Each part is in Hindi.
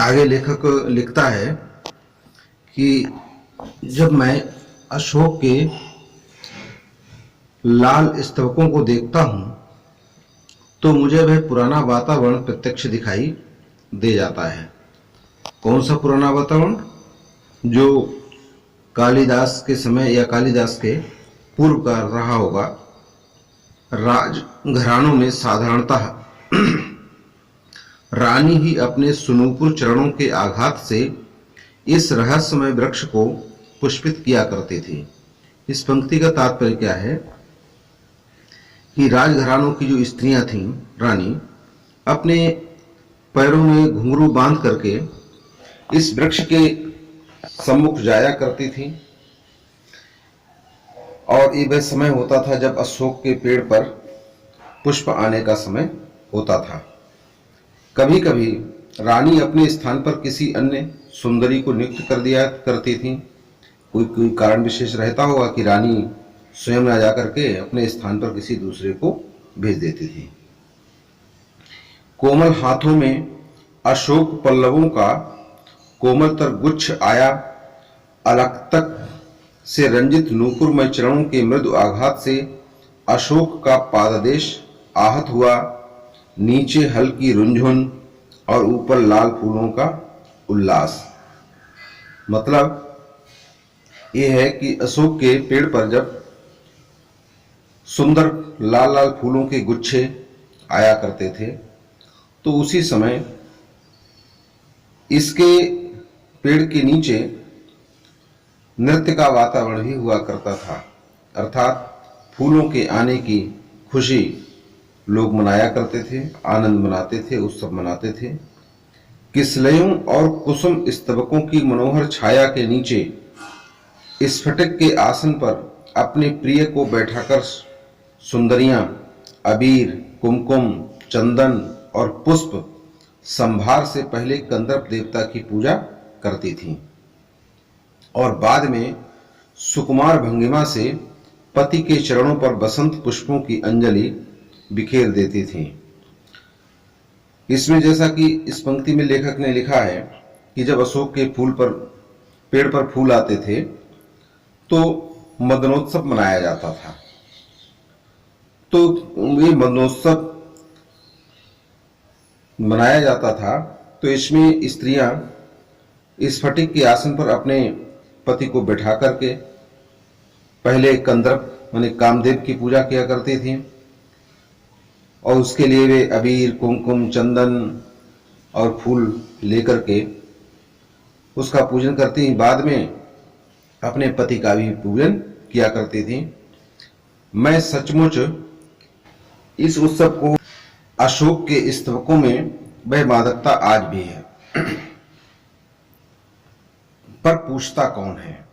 आगे लेखक लिखता है कि जब मैं अशोक के लाल स्तवकों को देखता हूं तो मुझे वह पुराना वातावरण प्रत्यक्ष दिखाई दे जाता है। कौन सा पुराना वातावरण? जो कालिदास के समय या कालिदास के पूर्व का रहा होगा। राज घरानों में साधारणतः रानी ही अपने सुनूपुर चरणों के आघात से इस रहस्यमय वृक्ष को पुष्पित किया करती थी। इस पंक्ति का तात्पर्य क्या है कि राजघरानों की जो स्त्रियां थीं, रानी, अपने पैरों में घुंघरू बांध करके इस वृक्ष के सम्मुख जाया करती थीं। और ये वह समय होता था जब अशोक के पेड़ पर पुष्प आने का समय होता था। कभी कभी रानी अपने स्थान पर किसी अन्य सुंदरी को नियुक्त कर दिया करती थी। कोई कारण विशेष रहता होगा कि रानी स्वयं न जाकर के अपने स्थान पर किसी दूसरे को भेज देती थी। कोमल हाथों में अशोक पल्लवों का कोमलतर गुच्छ आया, अलक्तक से रंजित नूपुरमय चरणों के मृदु आघात से अशोक का पाददेश आहत हुआ, नीचे हल्की रुंझुन और ऊपर लाल फूलों का उल्लास। मतलब यह है कि अशोक के पेड़ पर जब सुंदर लाल लाल फूलों के गुच्छे आया करते थे तो उसी समय इसके पेड़ के नीचे नृत्य का वातावरण भी हुआ करता था। अर्थात फूलों के आने की खुशी लोग मनाया करते थे, आनंद मनाते थे, उत्सव मनाते थे। किसलयों और कुसुम स्तबकों की मनोहर छाया के नीचे स्फटिक के आसन पर अपने प्रिय को बैठाकर सुंदरियां अबीर, कुमकुम, चंदन और पुष्प संभार से पहले कंदर्प देवता की पूजा करती थीं और बाद में सुकुमार भंगिमा से पति के चरणों पर बसंत पुष्पों की अंजलि बिखेर देती थीं। इसमें जैसा कि इस पंक्ति में लेखक ने लिखा है कि जब अशोक के पेड़ पर फूल आते थे तो मदनोत्सव मनाया जाता था। तो ये मदनोत्सव मनाया जाता था तो इसमें स्त्रियां स्फटिक के आसन पर अपने पति को बैठा करके पहले कंदर्प माने कामदेव की पूजा किया करती थी और उसके लिए वे अबीर, कुमकुम, चंदन और फूल लेकर के उसका पूजन करती। बाद में अपने पति का भी पूजन किया करती थी। मैं सचमुच इस उत्सव को अशोक के स्तवकों में वह मादकता आज भी है। पर पूछता कौन है?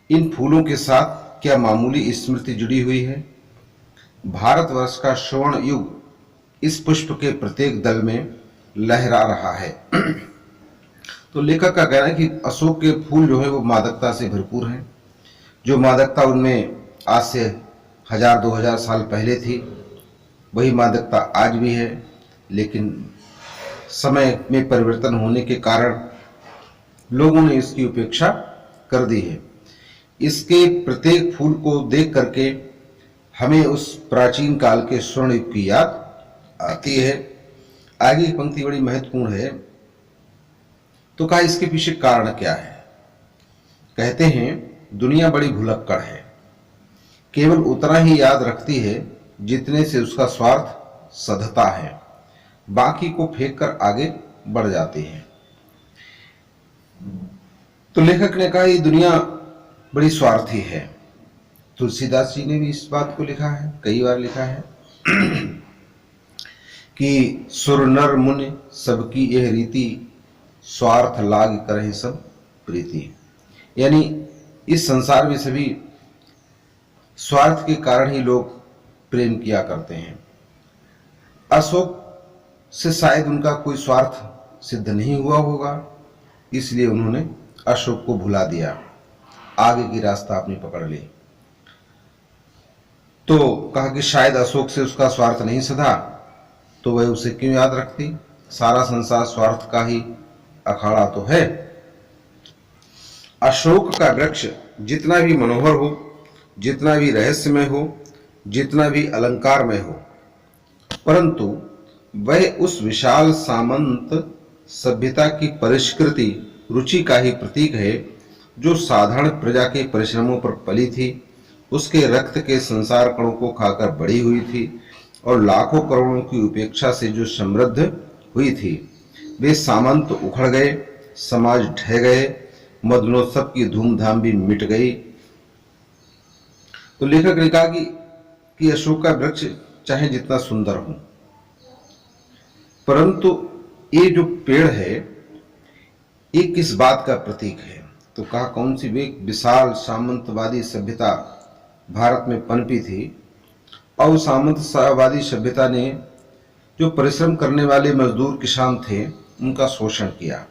इन फूलों के साथ क्या मामूली स्मृति जुड़ी हुई है? भारतवर्ष का स्वर्ण युग इस पुष्प के प्रत्येक दल में लहरा रहा है। तो लेखक का कहना है कि अशोक के फूल जो है वो मादकता से भरपूर हैं। जो मादकता उनमें आज से 1000-2000 साल पहले थी वही मादकता आज भी है, लेकिन समय में परिवर्तन होने के कारण लोगों ने इसकी उपेक्षा कर दी है। इसके प्रत्येक फूल को देख करके हमें उस प्राचीन काल के स्वर्ण युग की याद आती है। आगे की पंक्ति बड़ी महत्वपूर्ण है। तो कहा इसके पीछे कारण क्या है? कहते हैं दुनिया बड़ी भुलक्कड़ है, केवल उतना ही याद रखती है जितने से उसका स्वार्थ सधता है, बाकी को फेंक कर आगे बढ़ जाती है। तो लेखक ने कहा ये दुनिया बड़ी स्वार्थी है। तुलसीदास जी ने भी इस बात को लिखा है, कई बार लिखा है कि सुर नर मुनि सबकी यह रीति, स्वार्थ लाग करे सब प्रीति। यानी इस संसार में सभी स्वार्थ के कारण ही लोग प्रेम किया करते हैं। अशोक से शायद उनका कोई स्वार्थ सिद्ध नहीं हुआ होगा, इसलिए उन्होंने अशोक को भुला दिया, आगे की रास्ता अपनी पकड़ ली। तो कहा कि शायद अशोक से उसका स्वार्थ नहीं सधा तो वह उसे क्यों याद रखती? सारा संसार स्वार्थ का ही अखाड़ा तो है। अशोक का वृक्ष जितना भी मनोहर हो, जितना भी रहस्यमय हो, जितना भी अलंकारमय हो, परंतु वह उस विशाल सामंत सभ्यता की परिष्कृति रुचि का ही प्रतीक है जो साधारण प्रजा के परिश्रमों पर पली थी, उसके रक्त के संसार कणों को खाकर बड़ी हुई थी और लाखों करोड़ों की उपेक्षा से जो समृद्ध हुई थी। वे सामंत उखड़ गए, समाज ढह गए, मदनोत्सव की धूमधाम भी मिट गई। तो लेखक ने कहा कि अशोक का वृक्ष चाहे जितना सुंदर हो, परंतु ये जो पेड़ है ये किस बात का प्रतीक है? तो कहा कौन सी? वे विशाल सामंतवादी सभ्यता भारत में पनपी थी और सामंतवादी सभ्यता ने जो परिश्रम करने वाले मजदूर किसान थे उनका शोषण किया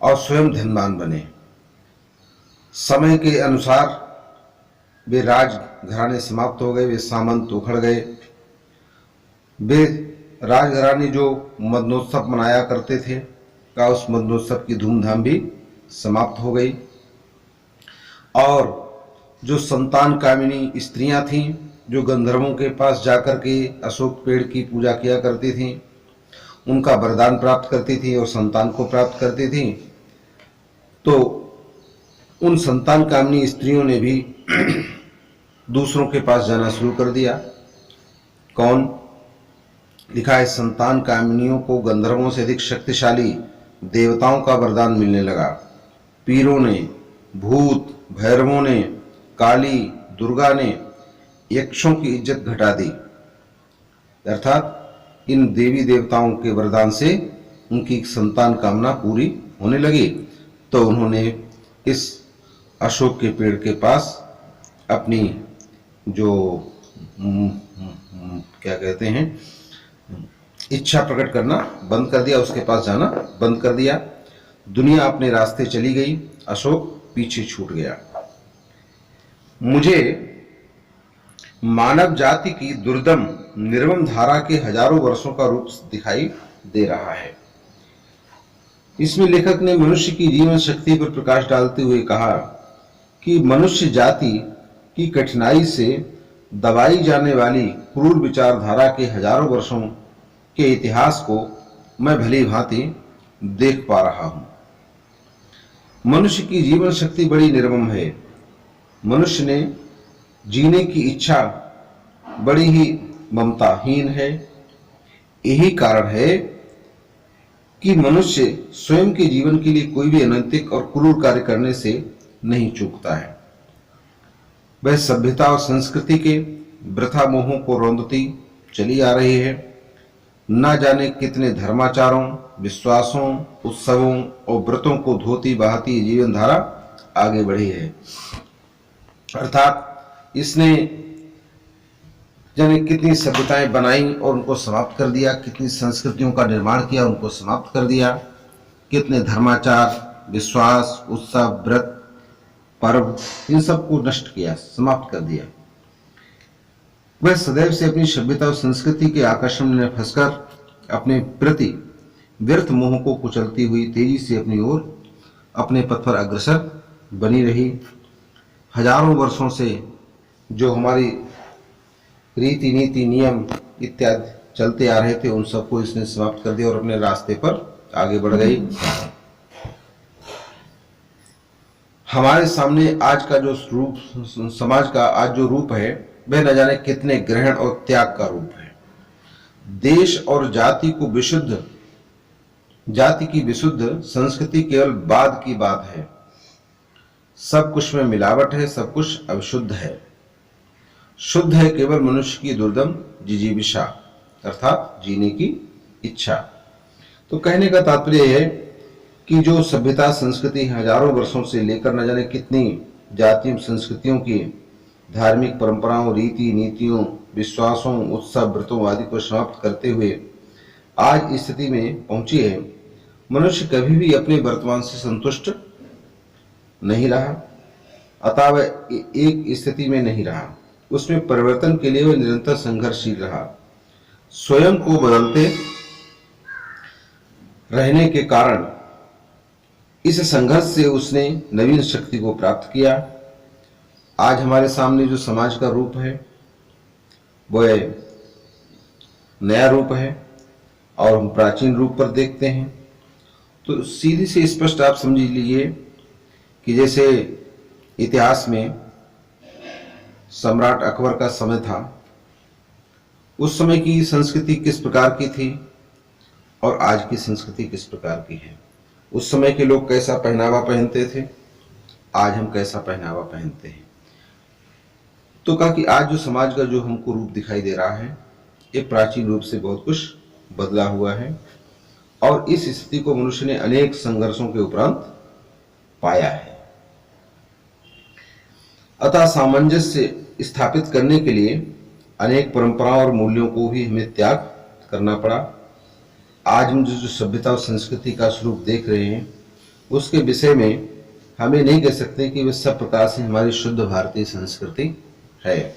और स्वयं धनवान बने। समय के अनुसार वे राजघराने समाप्त हो गए, वे सामंत उखड़ गए। वे राजघराने जो मदनोत्सव मनाया करते थे का उस मदनोत्सव की धूमधाम भी समाप्त हो गई। और जो संतान कामिनी स्त्रियां थीं जो गंधर्वों के पास जाकर के अशोक पेड़ की पूजा किया करती थीं, उनका वरदान प्राप्त करती थी और संतान को प्राप्त करती थी, तो उन संतान कामिनी स्त्रियों ने भी दूसरों के पास जाना शुरू कर दिया। कौन? लिखा है संतान कामिनियों को गंधर्वों से अधिक शक्तिशाली देवताओं का वरदान मिलने लगा। पीरों ने, भूत भैरवों ने, काली दुर्गा ने यक्षों की इज्जत घटा दी, अर्थात इन देवी देवताओं के वरदान से उनकी संतान कामना पूरी होने लगी। तो उन्होंने इस अशोक के पेड़ के पास अपनी जो क्या कहते हैं इच्छा प्रकट करना बंद कर दिया, उसके पास जाना बंद कर दिया। दुनिया अपने रास्ते चली गई, अशोक पीछे छूट गया। मुझे मानव जाति की दुर्दम निर्मम धारा के हजारों वर्षों का रूप दिखाई दे रहा है। इसमें लेखक ने मनुष्य की जीवन शक्ति पर प्रकाश डालते हुए कहा कि मनुष्य जाति की कठिनाई से दबाई जाने वाली क्रूर विचारधारा के हजारों वर्षों के इतिहास को मैं भली भांति देख पा रहा हूं। मनुष्य की जीवन शक्ति बड़ी निर्मम है। मनुष्य ने जीने की इच्छा बड़ी ही ममताहीन है। यही कारण है कि मनुष्य स्वयं के जीवन के लिए कोई भी अनैतिक और क्रूर कार्य करने से नहीं चूकता है। वह सभ्यता और संस्कृति के वृथा मोहों को रौंदती चली आ रही है। न जाने कितने धर्माचारों, विश्वासों, उत्सवों और व्रतों को धोती बहाती जीवन धारा आगे बढ़ी है। अर्थात इसने जाने कितनी सभ्यताएं बनाई और उनको समाप्त कर दिया, कितनी संस्कृतियों का निर्माण किया, उनको समाप्त कर दिया, कितने धर्माचार, विश्वास, उत्सव, व्रत, पर्व, इन सबको नष्ट किया, समाप्त कर दिया। वह सदैव से अपनी सभ्यता और संस्कृति के आकर्षण में फंसकर अपने प्रति व्यर्थ मोह को कुचलती हुई तेजी से अपनी ओर अपने पथ पर अग्रसर बनी रही। हजारों वर्षों से जो हमारी रीति नीति नियम इत्यादि चलते आ रहे थे उन सबको इसने समाप्त कर दिया और अपने रास्ते पर आगे बढ़ गई। हमारे सामने आज का जो रूप, समाज का आज जो रूप है, वह न जाने कितने ग्रहण और त्याग का रूप है। देश और जाति को विशुद्ध, जाति की विशुद्ध संस्कृति केवल बाद की बात है। सब कुछ में मिलावट है, सब कुछ अविशुद्ध है। शुद्ध है केवल मनुष्य की दुर्दम जिजीविषा, अर्थात जीने की इच्छा। तो कहने का तात्पर्य है कि जो सभ्यता संस्कृति हजारों वर्षों से लेकर न जाने कितनी जातियों संस्कृतियों की धार्मिक परंपराओं, रीति नीतियों, विश्वासों, उत्सव, व्रतों आदि को समाप्त करते हुए आज इस स्थिति में पहुंची है, मनुष्य कभी भी अपने वर्तमान से संतुष्ट नहीं रहा। अतः वह एक स्थिति में नहीं रहा, उसमें परिवर्तन के लिए वह निरंतर संघर्षशील रहा। स्वयं को बदलते रहने के कारण इस संघर्ष से उसने नवीन शक्ति को प्राप्त किया। आज हमारे सामने जो समाज का रूप है वह नया रूप है और हम प्राचीन रूप पर देखते हैं। तो सीधी से स्पष्ट आप समझ लीजिए कि जैसे इतिहास में सम्राट अकबर का समय था, उस समय की संस्कृति किस प्रकार की थी और आज की संस्कृति किस प्रकार की है। उस समय के लोग कैसा पहनावा पहनते थे, आज हम कैसा पहनावा पहनते हैं। तो कहा कि आज जो समाज का जो हमको रूप दिखाई दे रहा है, ये प्राचीन रूप से बहुत कुछ बदला हुआ है और इस स्थिति को मनुष्य ने अनेक संघर्षों के उपरांत पाया है। अतः सामंजस्य स्थापित करने के लिए अनेक परंपराओं और मूल्यों को भी हमें त्याग करना पड़ा। आज हम जो सभ्यता और संस्कृति का स्वरूप देख रहे हैं, उसके विषय में हमें नहीं कह सकते कि वह सब प्रकार से हमारी शुद्ध भारतीय संस्कृति है।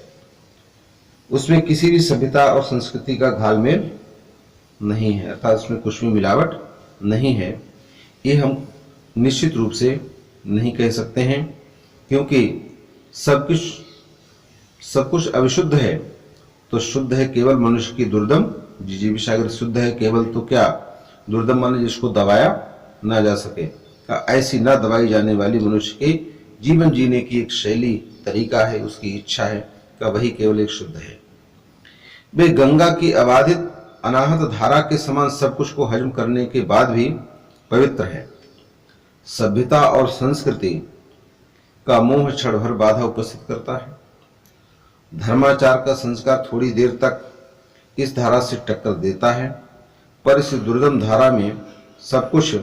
उसमें किसी भी सभ्यता और संस्कृति का घालमेल नहीं है, अर्थात उसमें कुछ भी मिलावट नहीं है। ये हम निश्चित रूप से नहीं कह सकते हैं, क्योंकि सब कुछ अविशुद्ध है तो शुद्ध है केवल मनुष्य की दुर्दम जिजीविषा। अगर शुद्ध है केवल तो क्या दुर्दम माने जिसको दबाया ना जा सके। ऐसी ना दबाई जाने वाली मनुष्य के जीवन जीने की एक शैली तरीका है, उसकी इच्छा है का वही केवल एक शुद्ध है। वे गंगा की अबाधित अनाहत धारा के समान सब कुछ को हजम करने के बाद भी पवित्र है। सभ्यता और संस्कृति का मोह क्षण भर बाधा उपस्थित करता है। धर्माचार का संस्कार थोड़ी देर तक इस धारा से टक्कर देता है, पर इस दुर्गम धारा में सब कुछ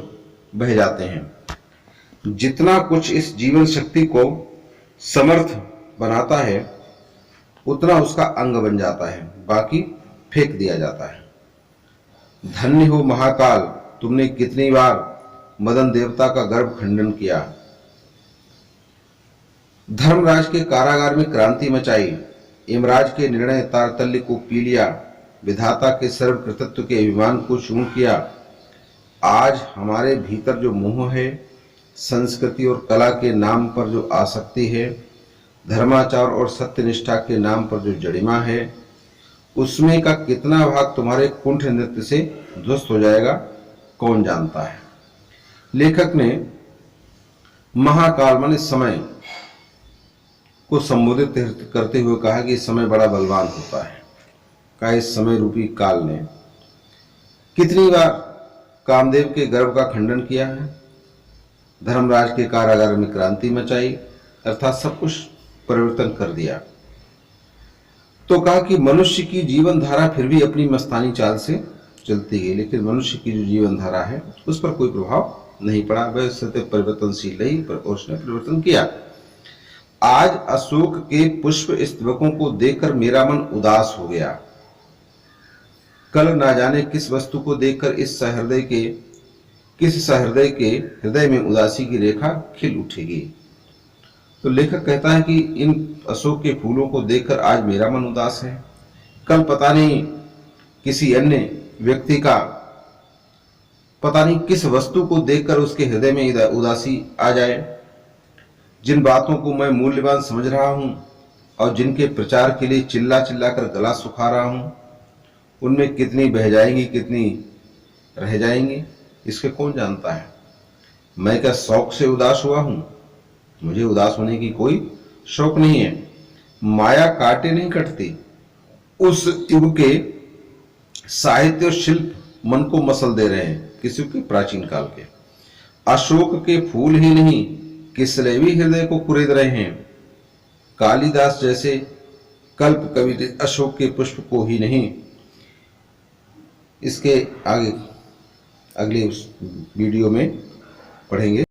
बह जाते हैं। जितना कुछ इस जीवन शक्ति को समर्थ बनाता है उतना उसका अंग बन जाता है, बाकी फेंक दिया जाता है। धन्य हो महाकाल, तुमने कितनी बार मदन देवता का गर्भ खंडन किया। धर्मराज के कारागार में क्रांति मचाई, यमराज के निर्णय तारतल्य को पी लिया, विधाता के सर्वकृतित्व के अभिमान को चूर्ण किया। आज हमारे भीतर जो मोह है, संस्कृति और कला के नाम पर जो आसक्ति है, धर्माचार और सत्यनिष्ठा के नाम पर जो जड़िमा है, उसमें का कितना भाग तुम्हारे कुंठ नृत्य से ध्वस्त हो जाएगा कौन जानता है। लेखक ने महाकाल माने समय को संबोधित करते हुए कहा कि समय बड़ा बलवान होता है। का इस समय रूपी काल ने कितनी बार कामदेव के गर्भ का खंडन किया है, धर्मराज के कारागार में क्रांति मचाई, अर्थात सब कुछ परिवर्तन कर दिया। तो कहा कि मनुष्य की जीवन धारा फिर भी अपनी मस्तानी चाल से चलती है, लेकिन मनुष्य की जो जीवन धारा है उस पर कोई प्रभाव नहीं पड़ा। वह सत्य परिवर्तनशील रही, पर उसने परिवर्तन किया। आज अशोक के पुष्प स्तबकों को देखकर मेरा मन उदास हो गया। कल ना जाने किस वस्तु को देखकर किस सहृदय के हृदय में उदासी की रेखा खिल उठेगी। तो लेखक कहता है कि इन अशोक के फूलों को देखकर आज मेरा मन उदास है, कल पता नहीं किसी अन्य व्यक्ति का पता नहीं किस वस्तु को देखकर उसके हृदय में उदासी आ जाए। जिन बातों को मैं मूल्यवान समझ रहा हूं और जिनके प्रचार के लिए चिल्ला चिल्ला कर गला सुखा रहा हूं, उनमें कितनी बह जाएंगी कितनी रह जाएंगी, इसके कौन जानता है। मैं क्या शौक से उदास हुआ हूं? मुझे उदास होने की कोई शौक नहीं है। माया काटे नहीं कटती। उस युग के साहित्य और शिल्प मन को मसल दे रहे हैं, किसी के प्राचीन काल के। अशोक के फूल ही नहीं किसले भी हृदय को कुरेद रहे हैं। कालिदास जैसे कल्प कवि ने अशोक के पुष्प को ही नहीं, इसके आगे अगले उस वीडियो में पढ़ेंगे।